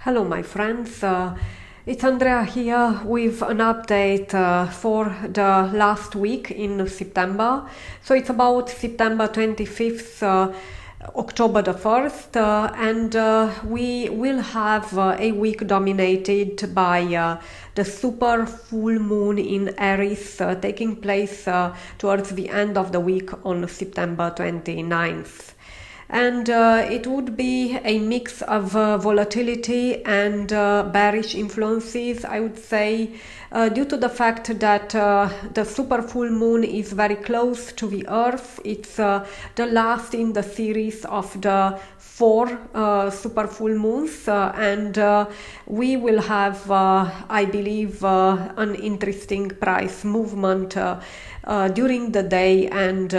Hello my friends, it's Andrea here with an update for the last week in September. So it's about September 25th, October the 1st, and we will have a week dominated by the super full moon in Aries taking place towards the end of the week on September 29th. And it would be a mix of volatility and bearish influences, I would say, due to the fact that the super full moon is very close to the Earth. It's the last in the series of the four super full moons, and we will have, I believe, an interesting price movement during the day and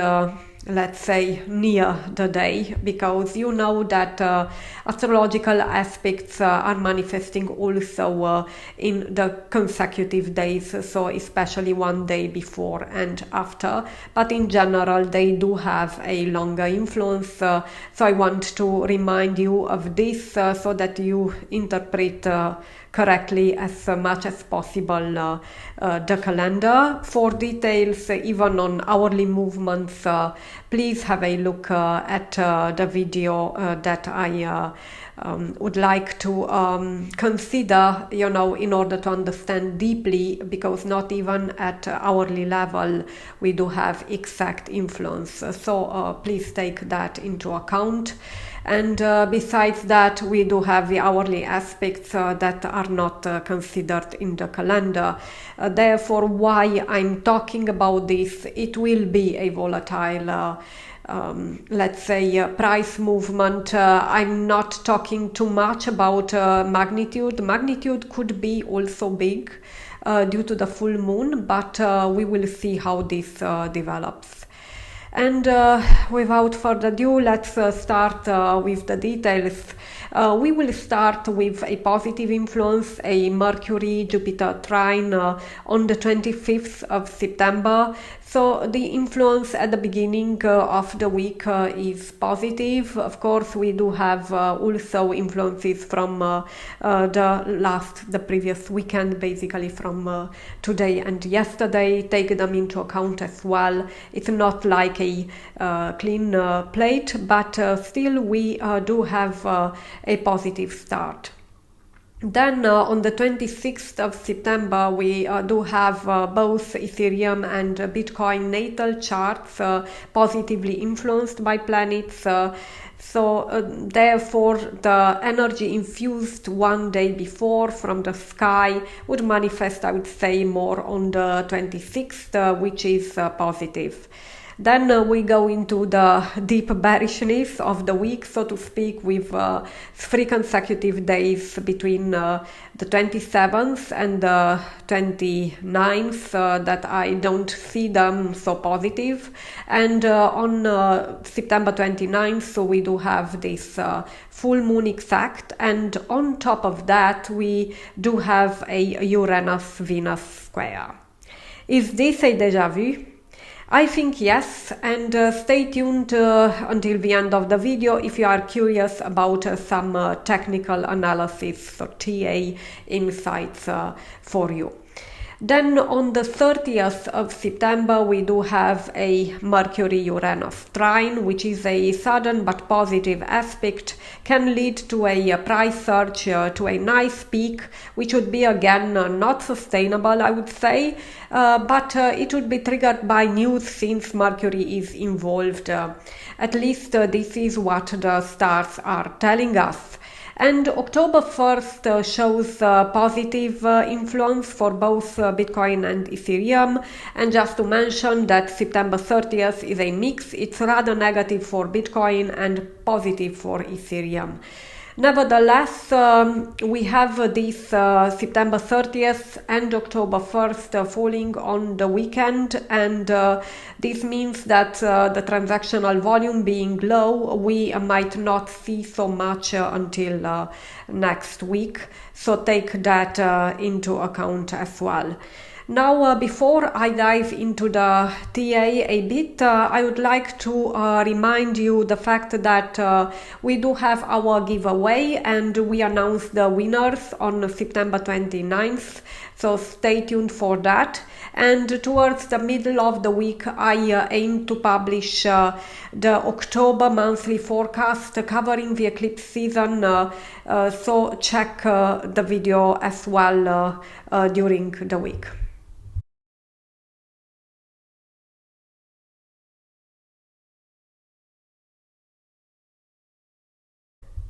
let's say near the day, because you know that astrological aspects are manifesting also in the consecutive days, so especially one day before and after, but in general they do have a longer influence, so I want to remind you of this so that you interpret correctly as much as possible the calendar. For details even on hourly movements, please have a look at the video that I would like to consider, in order to understand deeply, because not even at hourly level we do have exact influence, so please take that into account. And besides that, we do have the hourly aspects that are not considered in the calendar. Therefore, why I'm talking about this, it will be a volatile let's say price movement. I'm not talking too much about magnitude. Magnitude could be also big due to the full moon, but we will see how this develops. And without further ado, let's start with the details. We will start with a positive influence, a Mercury-Jupiter trine on the 25th of September. So the influence at the beginning of the week is positive. Of course, we do have also influences from the previous weekend, basically from today and yesterday. Take them into account as well. It's not like a clean plate, but still we do have a positive start. Then on the 26th of September, we do have both Ethereum and Bitcoin natal charts positively influenced by planets. Therefore, the energy infused one day before from the sky would manifest, I would say, more on the 26th, which is positive. Then we go into the deep bearishness of the week, so to speak, with 3 consecutive days between the 27th and the 29th that I don't see them so positive. And on September 29th, so we do have this full moon exact, and on top of that we do have a Uranus-Venus square. Is this a déjà vu? I think yes, and stay tuned until the end of the video if you are curious about some technical analysis or TA insights for you. Then on the 30th of September, we do have a Mercury-Uranus trine, which is a sudden but positive aspect, can lead to a price surge to a nice peak, which would be again not sustainable, I would say, but it would be triggered by news since Mercury is involved. At least this is what the stars are telling us. And October 1st shows positive influence for both Bitcoin and Ethereum. And just to mention that September 30th is a mix. It's rather negative for Bitcoin and positive for Ethereum. Nevertheless, we have this September 30th and October 1st falling on the weekend, and this means that the transactional volume being low, we might not see so much until next week, so take that into account as well. Now, before I dive into the TA a bit, I would like to remind you the fact that we do have our giveaway and we announced the winners on September 29th, so stay tuned for that. And towards the middle of the week, I aim to publish the October monthly forecast covering the eclipse season, so check the video as well during the week.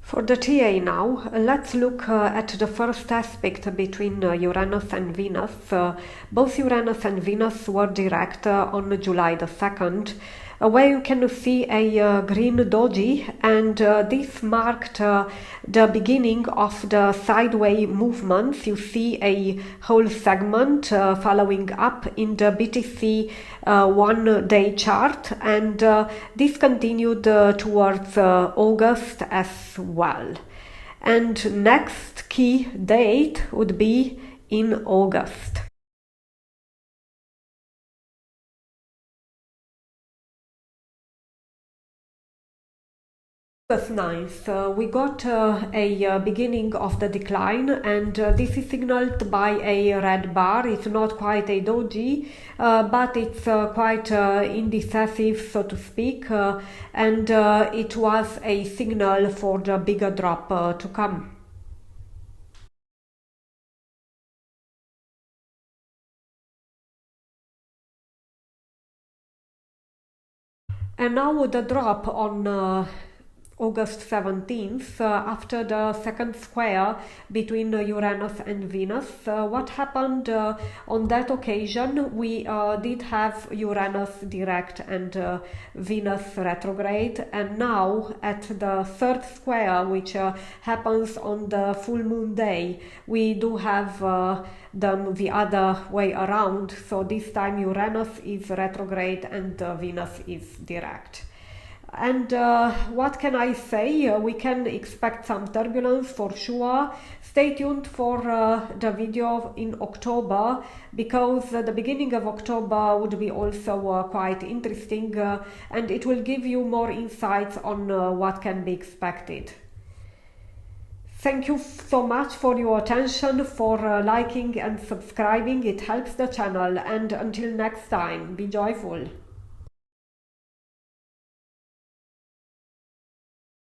For the TA now, let's look at the first aspect between Uranus and Venus. Both Uranus and Venus were direct on July the 2nd, where you can see a green doji, and this marked the beginning of the sideways movements. You see a whole segment following up in the BTC 1-day chart, and this continued towards August as well. And next key date would be in August. August 9th, we got a beginning of the decline, and this is signaled by a red bar. It's not quite a doji, but it's quite indecisive, so to speak, and it was a signal for the bigger drop to come. And now the drop on August 17th, after the second square between Uranus and Venus. What happened on that occasion? We did have Uranus direct and Venus retrograde, and now at the third square, which happens on the full moon day, we do have them the other way around. So this time Uranus is retrograde and Venus is direct. And what can I say? We can expect some turbulence for sure. Stay tuned for the video in October, because the beginning of October would be also quite interesting, and it will give you more insights on what can be expected. Thank you so much for your attention, for liking and subscribing. It helps the channel, and until next time, be joyful.